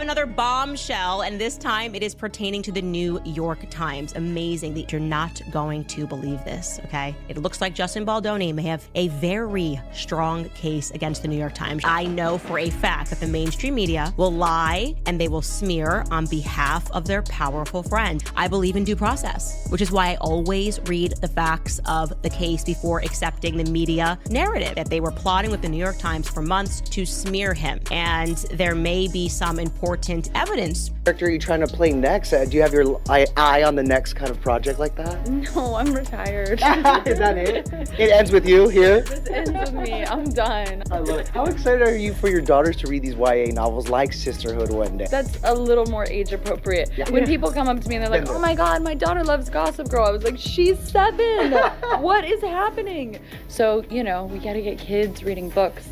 another bombshell, and this time it is pertaining to the New York Times. Amazing. You're not going to believe this, okay? It looks like Justin Baldoni may have a very strong case against the New York Times. I know for a fact that the mainstream media will lie and they will smear on behalf of their powerful friend. I believe in due process, which is why I always read the facts of the case before accepting the media narrative that they were plotting with the New York Times for months to smear him. And there may be some important evidence. Character are you trying to play next? Do you have your eye on the next kind of project like that? No, I'm retired. Is that it? It ends with you here? This ends with me. I'm done. I love it. How excited are you for your daughters to read these YA novels like Sisterhood one day? That's a little more age appropriate. Yeah. When people come up to me and they're like, oh my God, my daughter loves Gossip Girl. I was like, she's 7. What is happening? So, you know, we got to get kids reading books.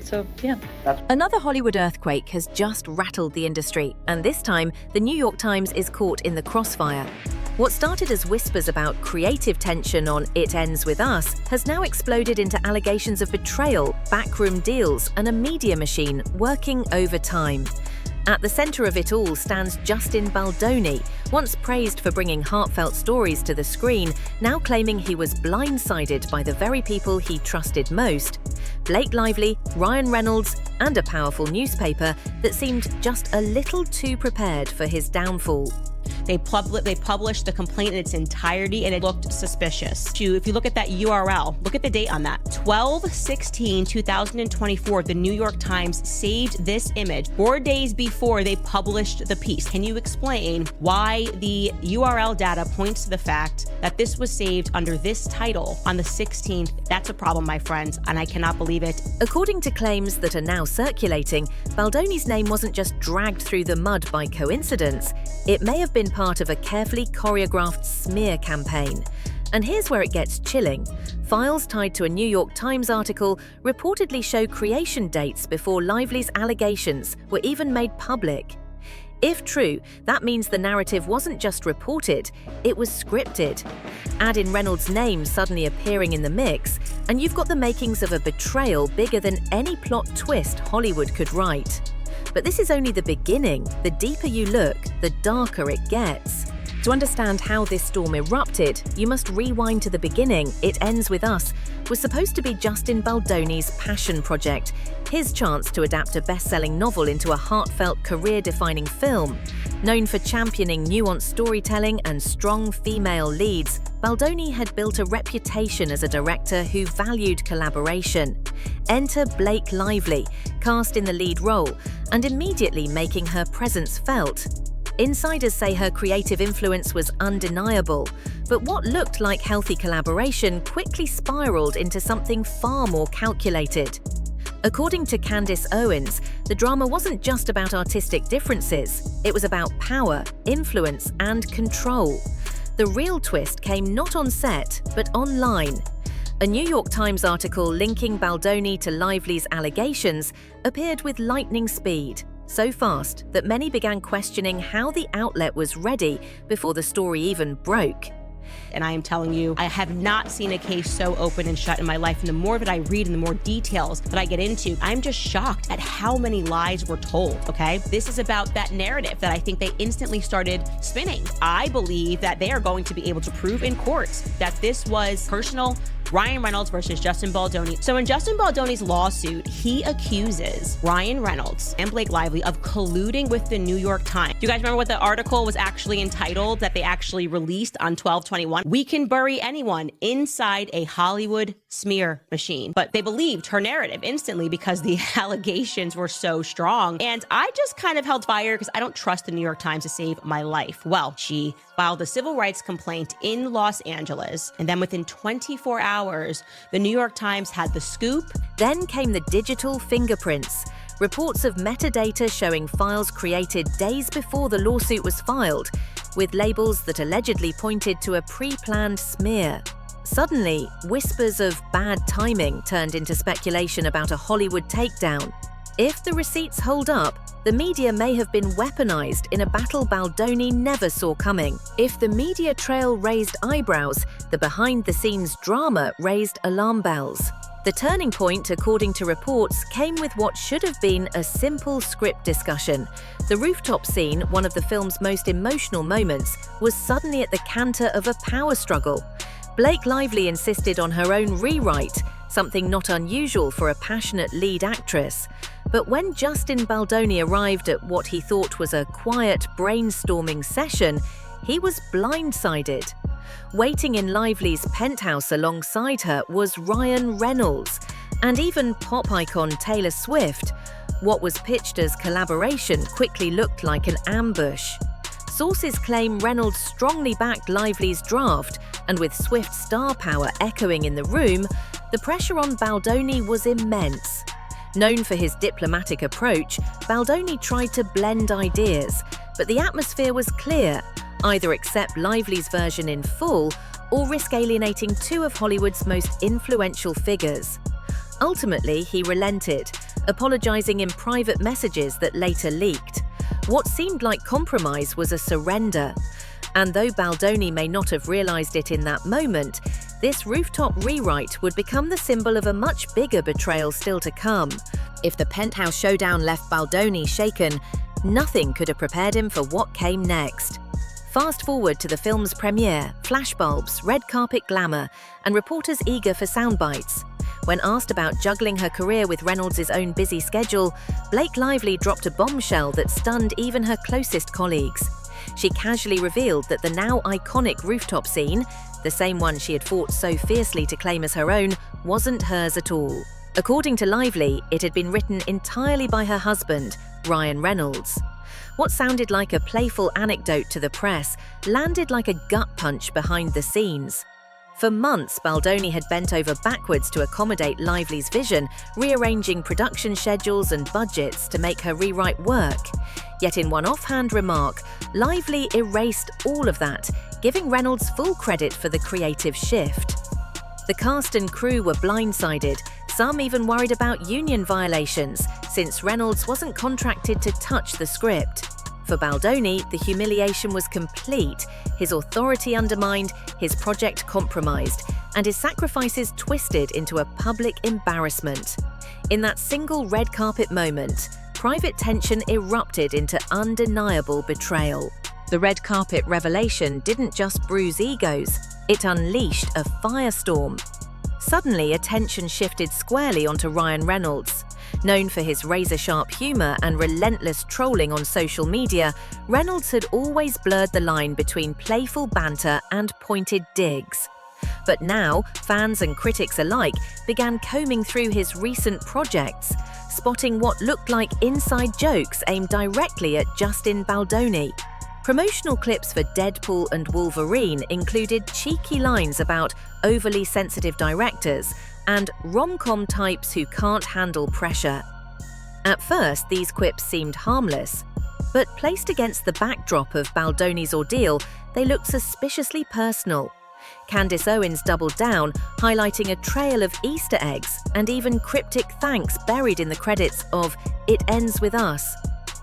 So, yeah. Another Hollywood earthquake has just rattled the industry, and this time, the New York Times is caught in the crossfire. What started as whispers about creative tension on It Ends With Us has now exploded into allegations of betrayal, backroom deals, and a media machine working overtime. At the center of it all stands Justin Baldoni, once praised for bringing heartfelt stories to the screen, now claiming he was blindsided by the very people he trusted most. Blake Lively, Ryan Reynolds, and a powerful newspaper that seemed just a little too prepared for his downfall. They published the complaint in its entirety, and it looked suspicious. If you look at that URL, look at the date on that. 12/16/2024, the New York Times saved this image 4 days before they published the piece. Can you explain why the URL data points to the fact that this was saved under this title on the 16th? That's a problem, my friends, and I cannot believe it. According to claims that are now circulating, Baldoni's name wasn't just dragged through the mud by coincidence. It may have been part of a carefully choreographed smear campaign. And here's where it gets chilling. Files tied to a New York Times article reportedly show creation dates before Lively's allegations were even made public. If true, that means the narrative wasn't just reported, it was scripted. Add in Reynolds' name suddenly appearing in the mix, and you've got the makings of a betrayal bigger than any plot twist Hollywood could write. But this is only the beginning. The deeper you look, the darker it gets. To understand how this storm erupted, you must rewind to the beginning. It Ends With Us was supposed to be Justin Baldoni's passion project, his chance to adapt a best-selling novel into a heartfelt, career-defining film. Known for championing nuanced storytelling and strong female leads, Baldoni had built a reputation as a director who valued collaboration. Enter Blake Lively, cast in the lead role, and immediately making her presence felt. Insiders say her creative influence was undeniable, but what looked like healthy collaboration quickly spiraled into something far more calculated. According to Candace Owens, the drama wasn't just about artistic differences, it was about power, influence, and control. The real twist came not on set, but online. A New York Times article linking Baldoni to Lively's allegations appeared with lightning speed, so fast that many began questioning how the outlet was ready before the story even broke. And I am telling you, I have not seen a case so open and shut in my life. And the more that I read and the more details that I get into, I'm just shocked at how many lies were told, okay? This is about that narrative that I think they instantly started spinning. I believe that they are going to be able to prove in courts that this was personal Ryan Reynolds versus Justin Baldoni. So in Justin Baldoni's lawsuit, he accuses Ryan Reynolds and Blake Lively of colluding with the New York Times. Do you guys remember what the article was actually entitled that they actually released on 12/21? We can bury anyone inside a Hollywood smear machine. But they believed her narrative instantly because the allegations were so strong. And I just kind of held fire because I don't trust the New York Times to save my life. Well, she filed a civil rights complaint in Los Angeles, and then within 24 hours, the New York Times had the scoop. Then came the digital fingerprints, reports of metadata showing files created days before the lawsuit was filed, with labels that allegedly pointed to a pre-planned smear. Suddenly, whispers of bad timing turned into speculation about a Hollywood takedown. If the receipts hold up, the media may have been weaponized in a battle Baldoni never saw coming. If the media trail raised eyebrows, the behind-the-scenes drama raised alarm bells. The turning point, according to reports, came with what should have been a simple script discussion. The rooftop scene, one of the film's most emotional moments, was suddenly at the canter of a power struggle. Blake Lively insisted on her own rewrite, something not unusual for a passionate lead actress. But when Justin Baldoni arrived at what he thought was a quiet brainstorming session, he was blindsided. Waiting in Lively's penthouse alongside her was Reynolds, and even pop icon Taylor Swift. What was pitched as collaboration quickly looked like an ambush. Sources claim Reynolds strongly backed Lively's draft, and with Swift's star power echoing in the room, the pressure on Baldoni was immense. Known for his diplomatic approach, Baldoni tried to blend ideas, but the atmosphere was clear: either accept Lively's version in full or risk alienating two of Hollywood's most influential figures. Ultimately, he relented, apologizing in private messages that later leaked. What seemed like compromise was a surrender. And though Baldoni may not have realized it in that moment, this rooftop rewrite would become the symbol of a much bigger betrayal still to come. If the penthouse showdown left Baldoni shaken, nothing could have prepared him for what came next. Fast forward to the film's premiere, flashbulbs, red carpet glamour, and reporters eager for soundbites. When asked about juggling her career with Reynolds' own busy schedule, Blake Lively dropped a bombshell that stunned even her closest colleagues. She casually revealed that the now iconic rooftop scene, the same one she had fought so fiercely to claim as her own, wasn't hers at all. According to Lively, it had been written entirely by her husband, Reynolds. What sounded like a playful anecdote to the press landed like a gut punch behind the scenes. For months, Baldoni had bent over backwards to accommodate Lively's vision, rearranging production schedules and budgets to make her rewrite work. Yet in one offhand remark, Lively erased all of that, giving Reynolds full credit for the creative shift. The cast and crew were blindsided, some even worried about union violations, since Reynolds wasn't contracted to touch the script. For Baldoni, the humiliation was complete, his authority undermined, his project compromised, and his sacrifices twisted into a public embarrassment. In that single red carpet moment, private tension erupted into undeniable betrayal. The red carpet revelation didn't just bruise egos, it unleashed a firestorm. Suddenly, attention shifted squarely onto Reynolds. Known for his razor-sharp humor and relentless trolling on social media, Reynolds had always blurred the line between playful banter and pointed digs. But now, fans and critics alike began combing through his recent projects, spotting what looked like inside jokes aimed directly at Justin Baldoni. Promotional clips for Deadpool and Wolverine included cheeky lines about overly sensitive directors and rom-com types who can't handle pressure. At first, these quips seemed harmless, but placed against the backdrop of Baldoni's ordeal, they looked suspiciously personal. Candace Owens doubled down, highlighting a trail of Easter eggs and even cryptic thanks buried in the credits of "It Ends With Us."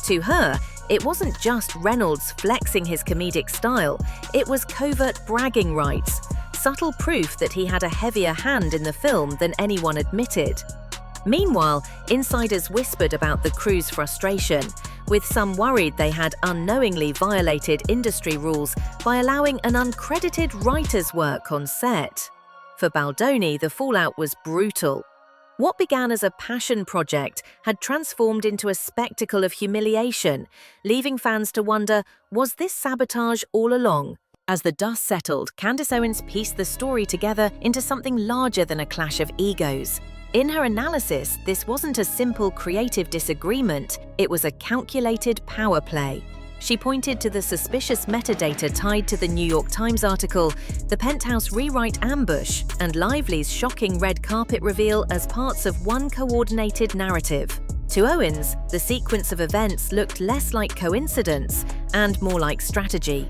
To her, it wasn't just Reynolds flexing his comedic style, it was covert bragging rights, subtle proof that he had a heavier hand in the film than anyone admitted. Meanwhile, insiders whispered about the crew's frustration, with some worried they had unknowingly violated industry rules by allowing an uncredited writer's work on set. For Baldoni, the fallout was brutal. What began as a passion project had transformed into a spectacle of humiliation, leaving fans to wonder, was this sabotage all along? As the dust settled, Candace Owens pieced the story together into something larger than a clash of egos. In her analysis, this wasn't a simple creative disagreement, it was a calculated power play. She pointed to the suspicious metadata tied to the New York Times article, the Penthouse rewrite ambush, and Lively's shocking red carpet reveal as parts of one coordinated narrative. To Owens, the sequence of events looked less like coincidence and more like strategy.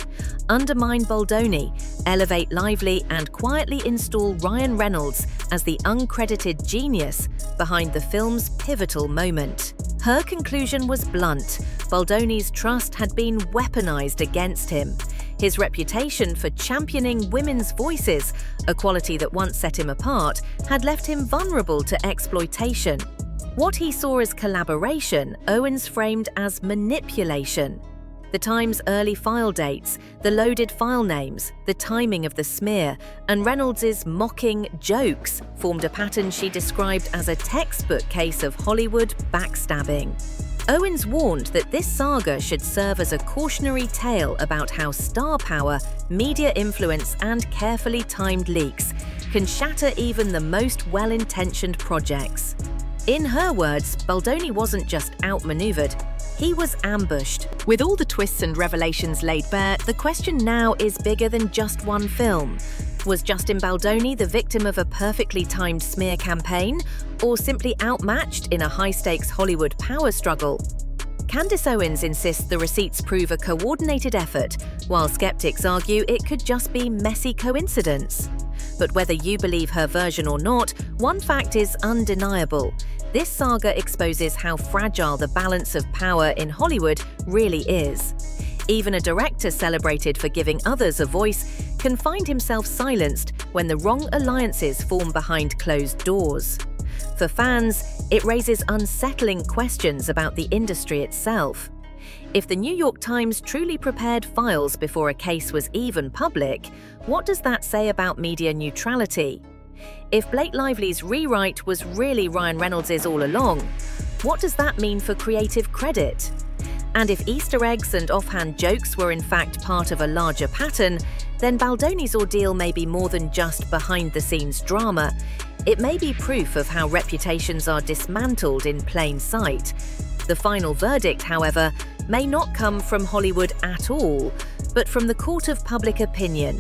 Undermine Baldoni, elevate Lively, and quietly install Reynolds as the uncredited genius behind the film's pivotal moment. Her conclusion was blunt. Baldoni's trust had been weaponized against him. His reputation for championing women's voices, a quality that once set him apart, had left him vulnerable to exploitation. What he saw as collaboration, Owens framed as manipulation. The Times' early file dates, the loaded file names, the timing of the smear, and Reynolds' mocking jokes formed a pattern she described as a textbook case of Hollywood backstabbing. Owens warned that this saga should serve as a cautionary tale about how star power, media influence, and carefully timed leaks can shatter even the most well-intentioned projects. In her words, Baldoni wasn't just outmaneuvered, he was ambushed. With all the twists and revelations laid bare, the question now is bigger than just one film. Was Justin Baldoni the victim of a perfectly timed smear campaign, or simply outmatched in a high-stakes Hollywood power struggle? Candace Owens insists the receipts prove a coordinated effort, while skeptics argue it could just be messy coincidence. But whether you believe her version or not, one fact is undeniable. This saga exposes how fragile the balance of power in Hollywood really is. Even a director celebrated for giving others a voice can find himself silenced when the wrong alliances form behind closed doors. For fans, it raises unsettling questions about the industry itself. If the New York Times truly prepared files before a case was even public, what does that say about media neutrality? If Blake Lively's rewrite was really Ryan Reynolds' all along, what does that mean for creative credit? And if Easter eggs and offhand jokes were in fact part of a larger pattern, then Baldoni's ordeal may be more than just behind-the-scenes drama. It may be proof of how reputations are dismantled in plain sight. The final verdict, however, may not come from Hollywood at all, but from the court of public opinion.